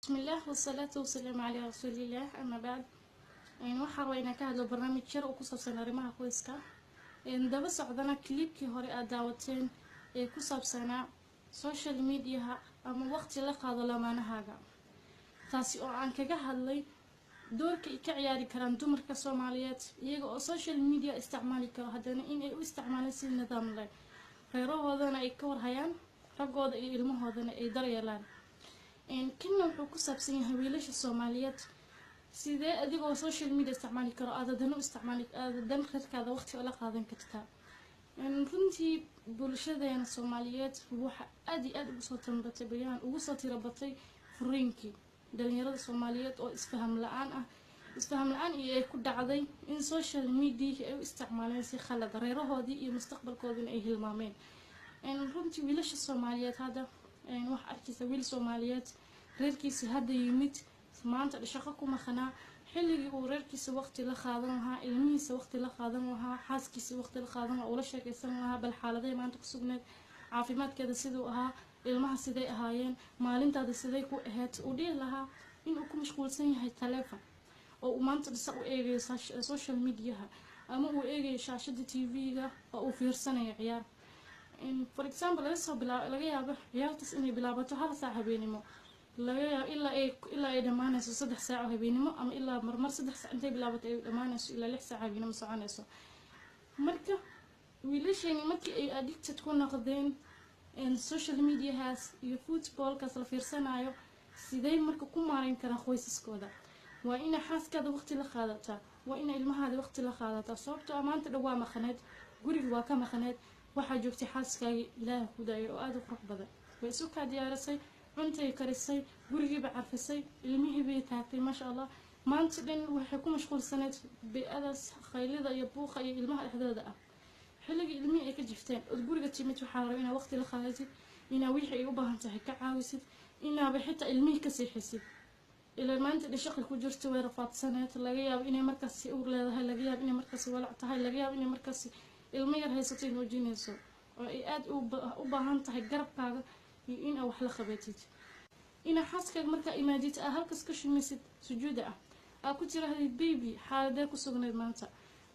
بسم الله والصلاة والسلام على رسول الله. أما بعد waxaa wayna ka hadlo barnaamij yar oo ku saabsan arrimaha qoyska. Daba socdana clipkii hore aad daawateen ee ku saabsanaa social media ama waqti la qaado lamaanahaaga, taasi oo aan kaga hadlay doorka ay ka ciyaari karaan dumarka Soomaaliyeed iyaga oo social media isticmaali karo haddana in ay u isticmaalaan si nidaam leh, reerahoodana ay ka warhayaan, raggooda iyo ilmahoodana ay daryeelaan. Kinna wuxuu ku saabsan yahay wiilasha Soomaaliyeed sidee adigoo social media isticmaali karo aadadana u isticmaali aadan reerkaada waqti la qaadan kartaa. Runtii bulshadeena Soomaaliyeed waxa aad iyo aad ugu soo tanbatay bayaan ugu soo tiro batay furiinkii dhalinyarada Soomaaliyeed oo isfaham la'aan iyo ay ku dhacday in social media ay u isticmaalaan si khalad reerahoodii iyo mustaqbalkoodina ay hilmaameen. Runtii wiilasha Soomaaliyeed hadda wax arkaysa wiil Soomaaliyeed reerkiisa hadda yimid maanta shaqo ku maqnaa xilligii uu reerkiisa waqti la qaadan lahaa, ilmihiisa waqti la qaadan lahaa, xaaskiisa waqti la qaadan lahaa, ula sheekaysan lahaa bal xaaladey maanta ku sugneed, caafimaadkeeda siduu ahaa, ilmaha siday ahaayeen, maalintaada siday ku ahayd, uu dhihi lahaa inuu ku mashquulsan yahay taleefon oo uu maanta dhisa u eegayo social mediaha ama uu eegayo shaashada TV-ga oo uu fiirsanayo ciyaar. For example laga yaabo ciyaartaas inay bilaabato 1 saac habeenimo laga yaabo ilaa ay dhamaanayso 3 saac habeenimo ama ilaa marmar 3 saac intay bilaabato ay dhamaanayso ilaa 6 saac habeenimo soconayso. Marka wiilashani markii ay addicted ku noqdeen social mediahaas iyo footballkaas la fiirsanayo sidee marka ku maareyn karaan qoysaskooda. waa in xaaskaada waqti la qaadataa, waa in ilmahaada waqti la qaadataa, sababtoo maanta dhawaa maqaneed guriga waa ka maqaneed waxaa joogtay xaaskaaga Ilaahay ku daayo oo aad u qurux badan, way isu ka diyaarisay, cuntay karisay, gurigiiba carfisay, ilmihiiba taagtay masha Allah. maanta dhan waxay ku mashquulsaneed bee'adaas khaylida iyo buuqa iyo ilmaha dhexdooda ah. xilligii ilmihii ay ka jifteen oo guriga timid waxaa la rabaa inaad waqti la qaadatid, inaad wixii ay u baahan tahay ka caawisid, inaad xitaa ilmihii ka seexisid. ilaa maanta dhan shaqo ku jirto way rafaadsaneed, laga yaabo inay markaas uur leedahay, laga yaabo inay markaas walac tahay, laga yaabo inay markaas ilmo yar haysato nuujinayso oo ay aad u baahan tahay garabkaaga iyo in aad wax la qabatid. ina xaaskaaga marka imaadid halkaas ka shumisid sujuuda ku tiraahday baby xaaladee ku sugnayd maanta,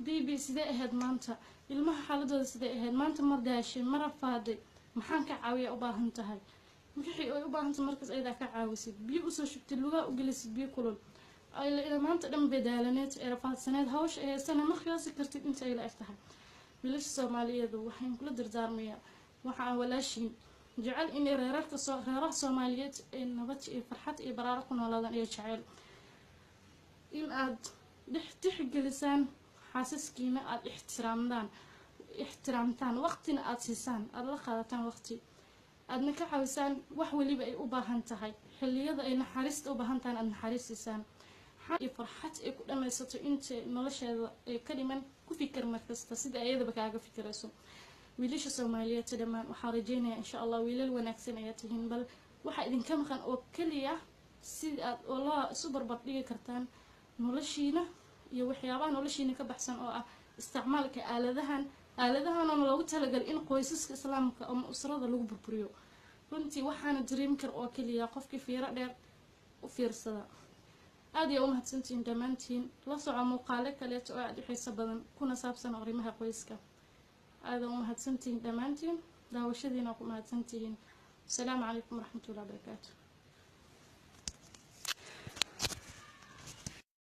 baby sidee ahayd maanta, ilmaha xaaladooda sidee ahayd maanta, ma daashay ma rafaaday, maxaan ka caawiyaa u baahan tahay, wixii ay u baahan tahay markaas ayda ka caawisid, biyo u soo shubtid, lugaa u gelisid biyo kulul. ila maanta dhan bedaalaneed ee rafaadsaneed hawsha ee sana ma qiyaasi kartid inta ay la eg tahay. wiilasha Soomaaliyeed waxaan kula dardaarmayaa waxa walaashiin jecel in reeraha Soomaaliyeed ee nabad iyo farxad iyo baraaro ku noolaadaan iyo jecel in aad tixgelisaan xaasaskiina, aad ixtiraamtaan waqtina aad siisaan, aad la qaadataan waqti, aadna ka caawisaan wax waliba ay u baahan tahay, xilliyada ay naxariista u baahan tahay aad naxariis siisaan, iyo farxad ay ku dhamaysato inta nolosheeda ay ka dhiman ku fikir markasta sida ayadaba kaaga fikirayso. wiilasha Soomaaliyeed dhamaan waxaan rajeynayaa insha Allah wiilal wanaagsan ayaa tihiin, bal waxa idinka maqan oo kaliya sida aad Allah isu barbar dhigi kartaan noloshiina iyo waxyaabaha noloshiina ka baxsan oo ah isticmaalka aaladahan oo loogu talagalay in qoysaska islaamka ama usrada lagu burburiyo. runtii waxaana dareemi kar oo kaliya qofkii fiiro dheer u fiirsada. aad iyo mahadsantiin dhamaantiin, la soco muuqaalo kale oo aad u xiiso badan kuna saabsan arrimaha qoyska. aad u mahadsantiin dhamaantiin daawashadiina ku mahadsantiin. Assalaamu calaykum waraxmatullaahi wabarakaatuh.